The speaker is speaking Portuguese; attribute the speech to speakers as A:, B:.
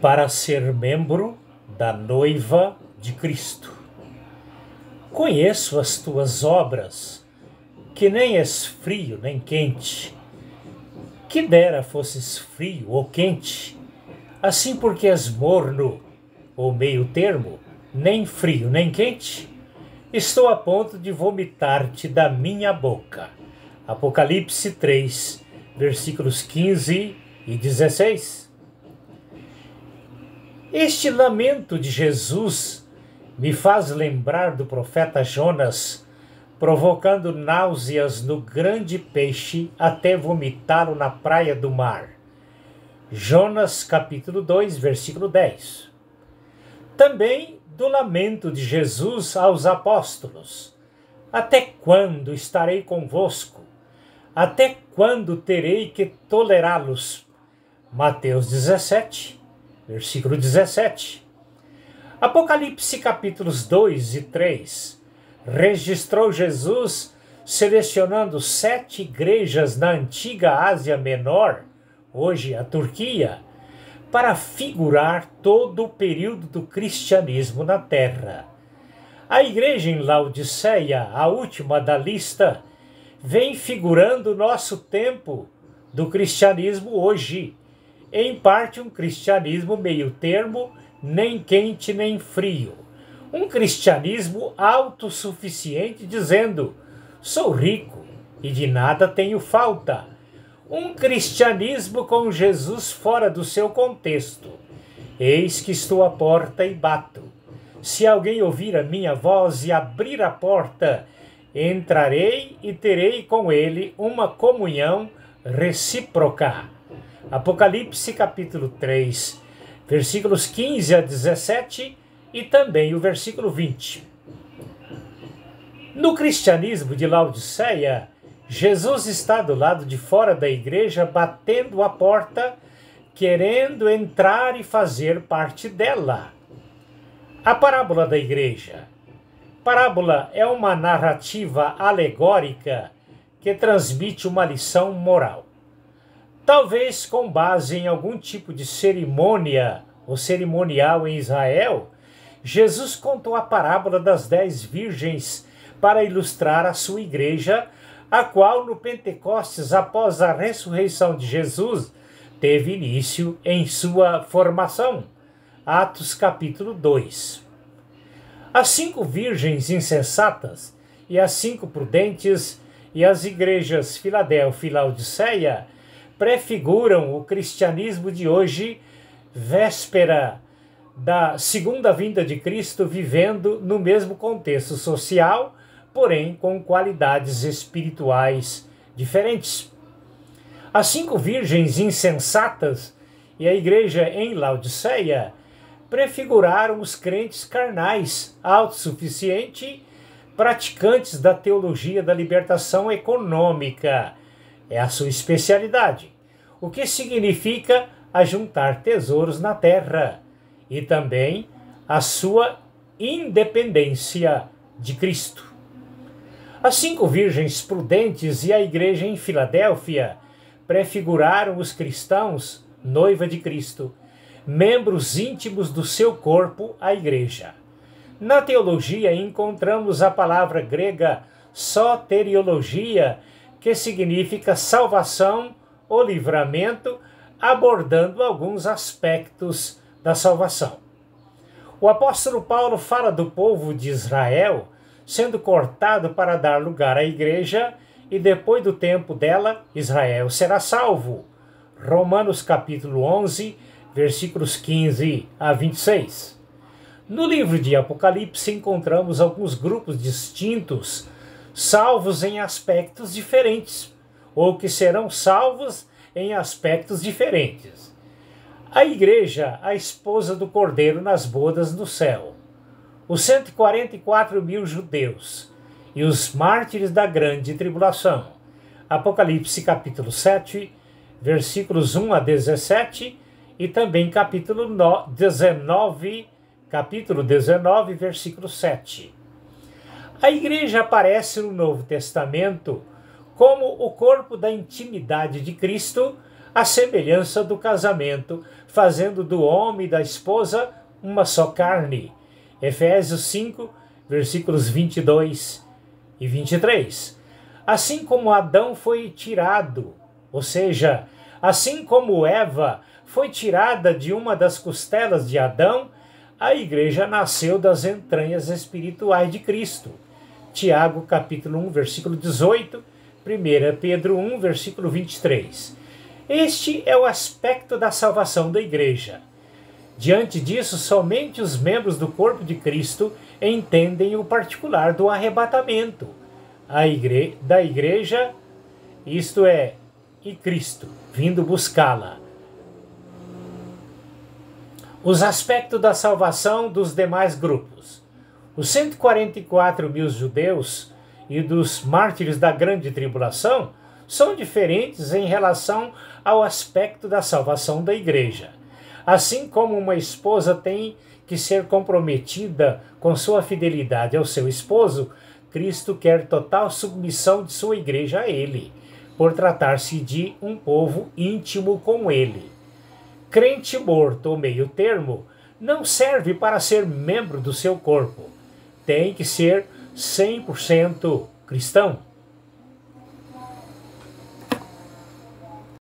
A: para ser membro da noiva de Cristo. Conheço as tuas obras, que nem és frio nem quente. Que dera fosses frio ou quente, assim porque és morno, ou meio termo, nem frio nem quente, estou a ponto de vomitar-te da minha boca. Apocalipse 3, versículos 15 e 16. Este lamento de Jesus me faz lembrar do profeta Jonas, provocando náuseas no grande peixe até vomitá-lo na praia do mar. Jonas capítulo 2, versículo 10. Também do lamento de Jesus aos apóstolos. Até quando estarei convosco? Até quando terei que tolerá-los? Mateus 17, versículo 17. Apocalipse capítulos 2 e 3 registrou Jesus selecionando 7 igrejas na antiga Ásia Menor, hoje a Turquia, para figurar todo o período do cristianismo na Terra. A igreja em Laodiceia, a última da lista, vem figurando o nosso tempo do cristianismo hoje, em parte um cristianismo meio termo, nem quente nem frio. Um cristianismo autossuficiente dizendo, sou rico e de nada tenho falta. Um cristianismo com Jesus fora do seu contexto. Eis que estou à porta e bato. Se alguém ouvir a minha voz e abrir a porta, entrarei e terei com ele uma comunhão recíproca. Apocalipse capítulo 3, versículos 15 a 17 e também o versículo 20. No cristianismo de Laodiceia, Jesus está do lado de fora da igreja batendo a porta, querendo entrar e fazer parte dela. A parábola da igreja. Parábola é uma narrativa alegórica que transmite uma lição moral. Talvez com base em algum tipo de cerimônia ou cerimonial em Israel, Jesus contou a parábola das 10 virgens para ilustrar a sua igreja, a qual no Pentecostes, após a ressurreição de Jesus, teve início em sua formação. Atos capítulo 2. As 5 virgens insensatas e as 5 prudentes e as igrejas Filadélfia e Laodiceia prefiguram o cristianismo de hoje, véspera da segunda vinda de Cristo, vivendo no mesmo contexto social, porém com qualidades espirituais diferentes. As 5 virgens insensatas e a igreja em Laodiceia prefiguraram os crentes carnais, autossuficientes, praticantes da teologia da libertação econômica. É a sua especialidade, o que significa ajuntar tesouros na terra, e também a sua independência de Cristo. As 5 virgens prudentes e a igreja em Filadélfia prefiguraram os cristãos, noiva de Cristo, membros íntimos do seu corpo, a igreja. Na teologia encontramos a palavra grega soteriologia, que significa salvação ou livramento, abordando alguns aspectos da salvação. O apóstolo Paulo fala do povo de Israel sendo cortado para dar lugar à igreja, e depois do tempo dela, Israel será salvo. Romanos capítulo 11, versículos 15 a 26. No livro de Apocalipse encontramos alguns grupos distintos, salvos em aspectos diferentes, ou que serão salvos em aspectos diferentes. A igreja, a esposa do Cordeiro nas bodas no céu. Os 144.000 judeus e os mártires da grande tribulação. Apocalipse capítulo 7, versículos 1 a 17 e também capítulo 19, versículo 7. A igreja aparece no Novo Testamento como o corpo da intimidade de Cristo, à semelhança do casamento, fazendo do homem e da esposa uma só carne. Efésios 5, versículos 22 e 23. Assim como Adão foi tirado, ou seja, assim como Eva foi tirada de uma das costelas de Adão, a igreja nasceu das entranhas espirituais de Cristo. Tiago capítulo 1, versículo 18, 1 Pedro 1, versículo 23. Este é o aspecto da salvação da igreja. Diante disso, somente os membros do corpo de Cristo entendem o particular do arrebatamento da igreja, isto é, e Cristo, vindo buscá-la. Os aspectos da salvação dos demais grupos. Os 144 mil judeus e dos mártires da grande tribulação são diferentes em relação ao aspecto da salvação da igreja. Assim como uma esposa tem que ser comprometida com sua fidelidade ao seu esposo, Cristo quer total submissão de sua igreja a ele, por tratar-se de um povo íntimo com ele. Crente morto ou meio termo não serve para ser membro do seu corpo. Tem que ser 100% cristão.